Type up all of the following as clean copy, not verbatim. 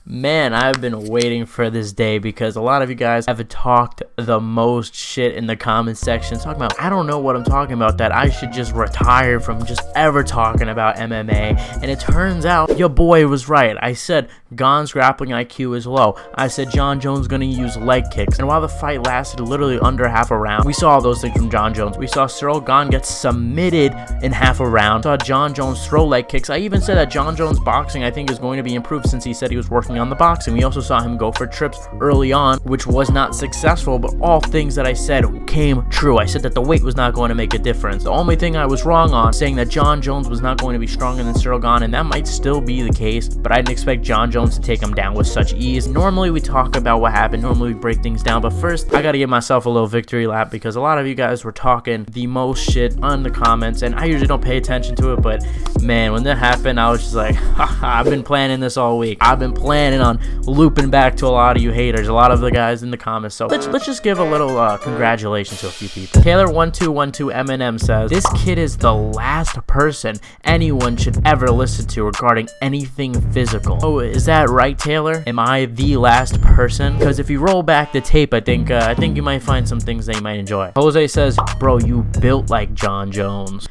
Man, I've been waiting for this day because a lot of you guys have talked the most shit in the comment section, talking about, I don't know what I'm talking about, that I should just retire from just ever talking about MMA. And it turns out your boy was right. I said Gane's grappling IQ is low. I said Jon Jones gonna use leg kicks. And while the fight lasted literally under half a round, we saw those things from Jon Jones. We saw Ciryl Gane get submitted in half a round. Saw Jon Jones throw leg kicks. I even said that Jon Jones boxing I think is going to be improved, since he said he was working on the boxing. We also saw him go for trips early on, which was not successful, but all things that I said came true. I said that the weight was not going to make a difference. The only thing I was wrong on, saying that Jon Jones was not going to be stronger than Ciryl Gane, and that might still be the case, but I didn't expect Jon Jones to take him down with such ease. Normally we talk about what happened, normally we break things down, but first I gotta give myself a little victory lap, because a lot of you guys were talking the most shit on the comments, and I usually don't pay attention to it, but man, when that happened, I was just like, haha, I've been planning this all week. I've been planning on looping back to a lot of you haters, a lot of the guys in the comments. So let's just give a little congratulations to a few people. Taylor1212 Eminem says, this kid is the last person anyone should ever listen to regarding anything physical. Oh, is that right, Taylor? Am I the last person? Because if you roll back the tape, I think you might find some things that you might enjoy. Jose says, bro, you built like Jon Jones.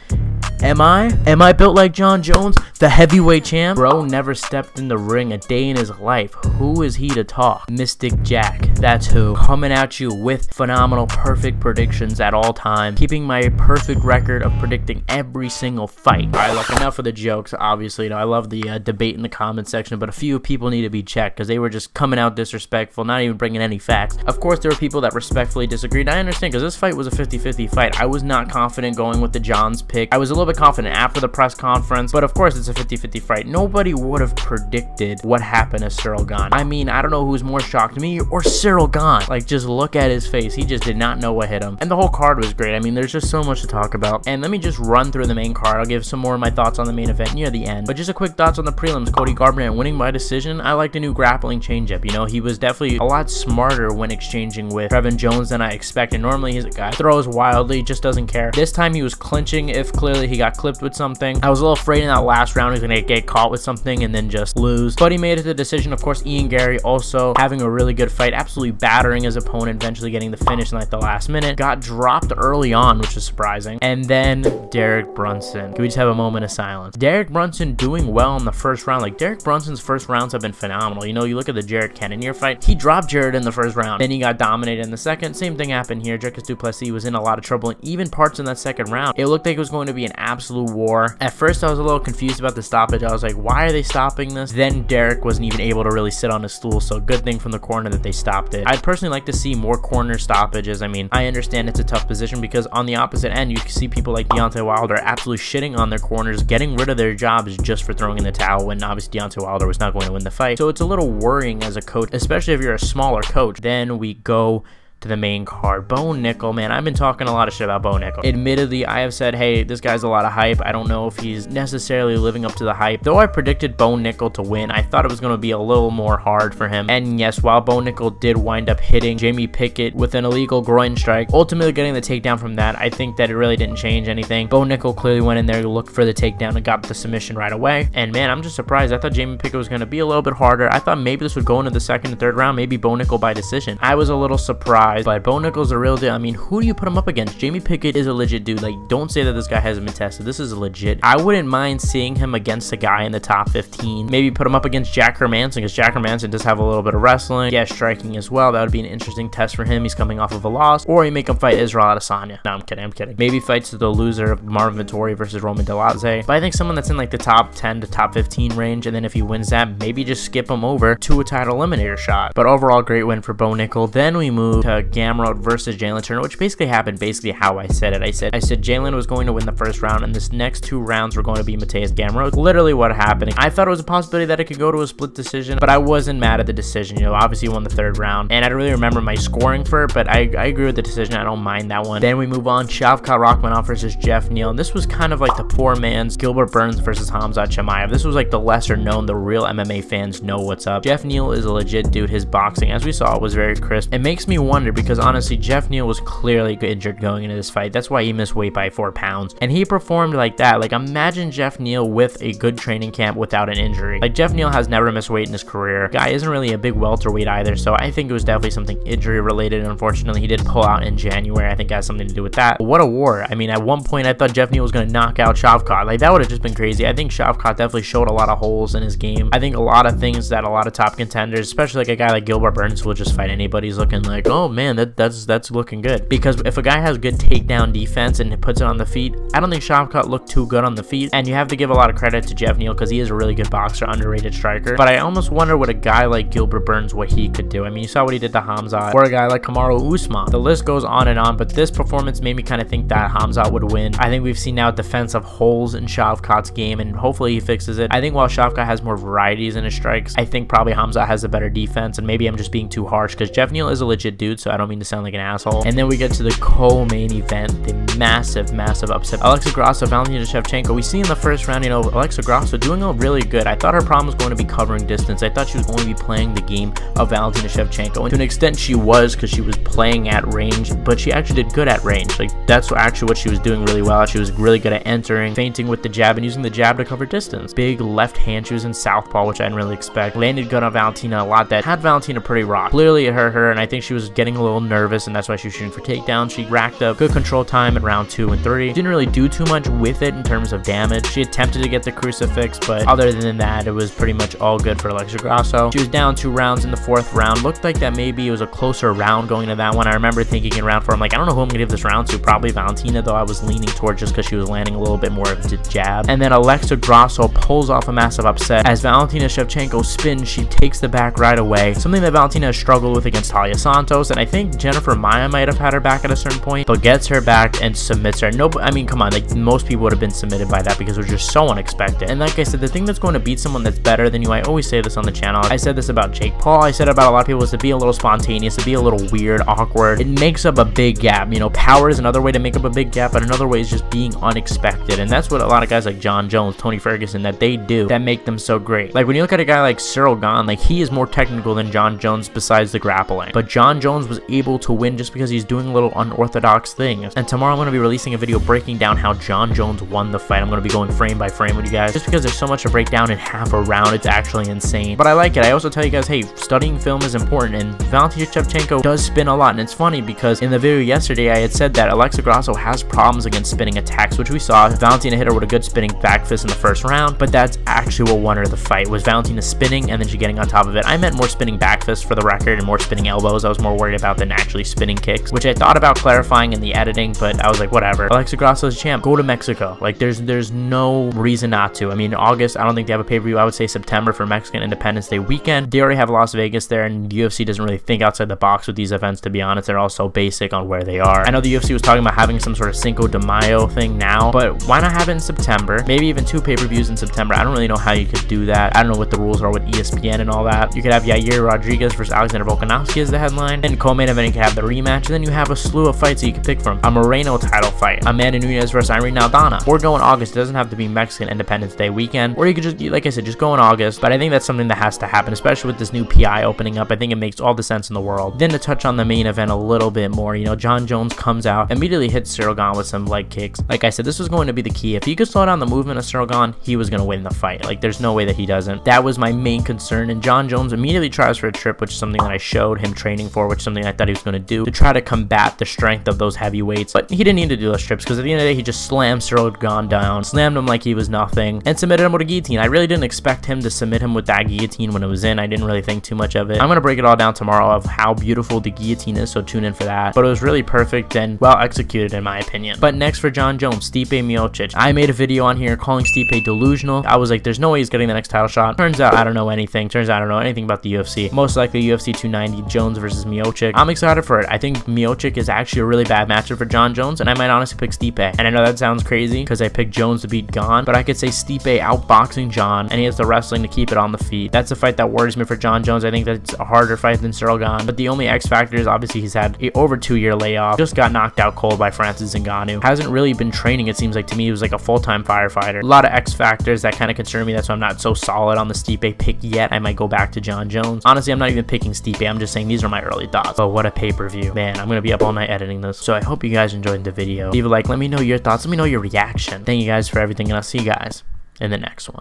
Am I built like Jon Jones, the heavyweight champ? Bro never stepped in the ring a day in his life. Who is he to talk? Mystic Jack, that's who. Coming at you with phenomenal, perfect predictions at all times. Keeping my perfect record of predicting every single fight. Alright, look, enough of the jokes. Obviously, you know, I love the debate in the comment section, but a few people need to be checked because they were just coming out disrespectful, not even bringing any facts. Of course, there were people that respectfully disagreed. I understand, because this fight was a 50-50 fight. I was not confident going with the Jon's pick. I was a little bit confident after the press conference, but of course it's a 50-50 fight. Nobody would have predicted what happened to Ciryl Gane. I mean, I don't know who's more shocked, me or Ciryl Gane. Like, just look at his face. He just did not know what hit him. And the whole card was great. I mean, there's just so much to talk about. And let me just run through the main card. I'll give some more of my thoughts on the main event near the end. But just a quick thoughts on the prelims. Cody Garbrandt winning by decision. I like the new grappling changeup. You know, he was definitely a lot smarter when exchanging with Trevin Jones than I expected. Normally he's a guy throws wildly, just doesn't care. This time he was clinching if clearly he got clipped with something. I was a little afraid in that last round he was gonna get caught with something and then just lose, but he made it to the decision. Of course, Ian Gary also having a really good fight, absolutely battering his opponent, eventually getting the finish in like the last minute. Got dropped early on, which is surprising. And then Derek Brunson. Can we just have a moment of silence? Derek Brunson doing well in the first round. Like, Derek Brunson's first rounds have been phenomenal. You know, you look at the Jared Cannonier fight, he dropped Jared in the first round, then he got dominated in the second. Same thing happened here. Dricus du Plessis was in a lot of trouble, and even parts in that second round, it looked like it was going to be an absolute war. At first I was a little confused about the stoppage. I was like, why are they stopping this? Then Derek wasn't even able to really sit on his stool, so good thing from the corner that they stopped it. I'd personally like to see more corner stoppages. I mean, I understand it's a tough position, because on the opposite end you can see people like Deontay Wilder absolutely shitting on their corners, getting rid of their jobs just for throwing in the towel, when obviously Deontay Wilder was not going to win the fight. So it's a little worrying as a coach, especially if you're a smaller coach. Then we go to the main card. Bo Nickel, man, I've been talking a lot of shit about Bo Nickel. Admittedly, I have said, hey, this guy's a lot of hype. I don't know if he's necessarily living up to the hype. Though I predicted Bo Nickel to win, I thought it was going to be a little more hard for him. And yes, while Bo Nickel did wind up hitting Jamie Pickett with an illegal groin strike, ultimately getting the takedown from that, I think that it really didn't change anything. Bo Nickel clearly went in there to look for the takedown and got the submission right away. And man, I'm just surprised. I thought Jamie Pickett was going to be a little bit harder. I thought maybe this would go into the second and third round, maybe Bo Nickel by decision. I was a little surprised, but Bo Nickel's a real deal. I mean, who do you put him up against? Jamie Pickett is a legit dude. Like, don't say that this guy hasn't been tested. This is legit. I wouldn't mind seeing him against a guy in the top 15. Maybe put him up against Jack Hermanson, because Jack Hermanson does have a little bit of wrestling. Yeah, striking as well. That would be an interesting test for him. He's coming off of a loss. Or you make him fight Israel Adesanya. No, I'm kidding. Maybe fights the loser of Marvin Vettori versus Roman Dolidze. But I think someone that's in like the top 10 to top 15 range, and then if he wins that, maybe just skip him over to a title eliminator shot. But overall, great win for Bo Nickel. Then we move to Gamrot versus Jalen Turner, which basically happened how I said it. I said Jalen was going to win the first round, and this next two rounds were going to be Mateus Gamrot. Literally what happened. I thought it was a possibility that it could go to a split decision, but I wasn't mad at the decision. You know, obviously he won the third round, and I don't really remember my scoring for it, but I agree with the decision. I don't mind that one. Then we move on. Shavkat Rakhmonov versus Jeff Neal, and this was kind of like the poor man's Gilbert Burns versus Khamzat Chimaev. This was like the lesser known. The real MMA fans know what's up. Jeff Neal is a legit dude. His boxing, as we saw, was very crisp. It makes me wonder, fighter, because honestly, Jeff Neal was clearly injured going into this fight. That's why he missed weight by 4 pounds. And he performed like that. Like, imagine Jeff Neal with a good training camp without an injury. Like, Jeff Neal has never missed weight in his career. Guy isn't really a big welterweight either, so I think it was definitely something injury related. Unfortunately, he did pull out in January. I think it has something to do with that. But what a war. I mean, at one point, I thought Jeff Neal was going to knock out Shavkat. Like, that would have just been crazy. I think Shavkat definitely showed a lot of holes in his game. I think a lot of things that a lot of top contenders, especially like a guy like Gilbert Burns, will just fight anybody. He's looking like, oh man, that's looking good. Because if a guy has good takedown defense and puts it on the feet, I don't think Shavkat looked too good on the feet. And you have to give a lot of credit to Jeff Neal because he is a really good boxer, underrated striker. But I almost wonder what a guy like Gilbert Burns, what he could do. I mean, you saw what he did to Hamzat, or a guy like Kamaru Usman. The list goes on and on, but this performance made me kind of think that Hamzat would win. I think we've seen now defensive holes in Shavkat's game, and hopefully he fixes it. I think while Shavkat has more varieties in his strikes, I think probably Hamzat has a better defense, and maybe I'm just being too harsh because Jeff Neal is a legit dude, so I don't mean to sound like an asshole. And then we get to the co-main event, the massive upset. Alexa Grasso, Valentina Shevchenko. We see in the first round, you know, Alexa Grasso doing really good. I thought her problem was going to be covering distance. I thought she was going to be playing the game of Valentina Shevchenko, and to an extent she was, because she was playing at range, but she actually did good at range. Like, that's actually what she was doing really well. She was really good at entering, feinting with the jab, and using the jab to cover distance. Big left hand, she was in southpaw, which I didn't really expect. Landed good on Valentina a lot. That had Valentina pretty rocked. Clearly it hurt her, and I think she was getting a little nervous, and that's why she was shooting for takedowns. She racked up good control time in round 2 and 3. Didn't really do too much with it in terms of damage. She attempted to get the crucifix, but other than that, it was pretty much all good for Alexa Grasso. She was down 2 rounds in the 4th round. Looked like that maybe it was a closer round going into that one. I remember thinking in round 4, I'm like, I don't know who I'm gonna give this round to. Probably Valentina, though I was leaning towards just because she was landing a little bit more of the jab. And then Alexa Grasso pulls off a massive upset. As Valentina Shevchenko spins, she takes the back right away. Something that Valentina has struggled with against Talia Santos, and I think Jennifer Maia might have had her back at a certain point, but gets her back and submits her. No, I mean, come on, like, most people would have been submitted by that because it was just so unexpected. And like I said, the thing that's going to beat someone that's better than you, I always say this on the channel. I said this about Jake Paul. I said about a lot of people, is to be a little spontaneous, to be a little weird, awkward. It makes up a big gap. You know, power is another way to make up a big gap, but another way is just being unexpected. And that's what a lot of guys like John Jones, Tony Ferguson, that they do that make them so great. Like, when you look at a guy like Ciryl Gane, like, he is more technical than John Jones besides the grappling. But John Jones was able to win just because he's doing little unorthodox things. And tomorrow I'm going to be releasing a video breaking down how John Jones won the fight. I'm going to be going frame by frame with you guys just because there's so much to break down in half a round. It's actually insane. But I like it. I also tell you guys, hey, studying film is important, and Valentina Shevchenko does spin a lot. And it's funny because in the video yesterday I had said that Alexa Grasso has problems against spinning attacks, which we saw. Valentina hit her with a good spinning back fist in the first round, but that's actually what won her the fight, was Valentina spinning and then she getting on top of it. I meant more spinning back fists for the record and more spinning elbows. I was more worried about than actually spinning kicks, which I thought about clarifying in the editing, but I was like, whatever. Alexa Grasso's champ. Go to Mexico. Like, there's no reason not to. I mean, August, I don't think they have a pay-per-view. I would say September for Mexican Independence Day weekend. They already have Las Vegas there, and the UFC doesn't really think outside the box with these events, to be honest. They're all so basic on where they are. I know the UFC was talking about having some sort of Cinco de Mayo thing now, but why not have it in September? Maybe even 2 pay-per-views in September. I don't really know how you could do that. I don't know what the rules are with ESPN and all that. You could have Yair Rodriguez versus Alexander Volkanovski as the headline, and co-main event you could have the rematch, and then you have a slew of fights that you can pick from. A Moreno title fight, Amanda Nunes versus Irene Aldana, or go in August. It doesn't have to be Mexican Independence Day weekend, or you could just, like I said, just go in August. But I think that's something that has to happen, especially with this new PI opening up. I think it makes all the sense in the world. Then to touch on the main event a little bit more, you know, John Jones comes out, immediately hits Ciryl Gane with some leg kicks. Like I said, this was going to be the key. If he could slow down the movement of Ciryl Gane, he was going to win the fight. Like, there's no way that he doesn't. That was my main concern, and John Jones immediately tries for a trip, which is something that I showed him training for, which is something I thought he was going to do to try to combat the strength of those heavyweights. But he didn't need to do those trips, because at the end of the day, he just slammed Ciryl Gane down, slammed him like he was nothing, and submitted him with a guillotine. I really didn't expect him to submit him with that guillotine when it was in. I didn't really think too much of it. I'm going to break it all down tomorrow of how beautiful the guillotine is, so tune in for that. But it was really perfect and well executed in my opinion. But next for John Jones, Stipe Miocic. I made a video on here calling Stipe delusional. I was like, there's no way he's getting the next title shot. Turns out I don't know anything. Turns out I don't know anything about the UFC. Most likely UFC 290, Jones versus Miocic. I'm excited for it. I think Miocic is actually a really bad matchup for John Jones, and I might honestly pick Stipe. And I know that sounds crazy because I picked Jones to beat Gane, but I could say Stipe outboxing John, and he has the wrestling to keep it on the feet. That's a fight that worries me for John Jones. I think that's a harder fight than Ciryl Gane, but the only X factor is obviously he's had a over 2-year layoff. Just got knocked out cold by Francis Ngannou. Hasn't really been training. It seems like to me he was like a full-time firefighter. A lot of X factors that kind of concern me. That's why I'm not so solid on the Stipe pick yet. I might go back to John Jones. Honestly, I'm not even picking Stipe. I'm just saying these are my early thoughts. thoughts. But what a pay-per-view. Man, I'm gonna be up all night editing this. So I hope you guys enjoyed the video. Leave a like, let me know your thoughts, let me know your reaction. Thank you guys for everything, and I'll see you guys in the next one.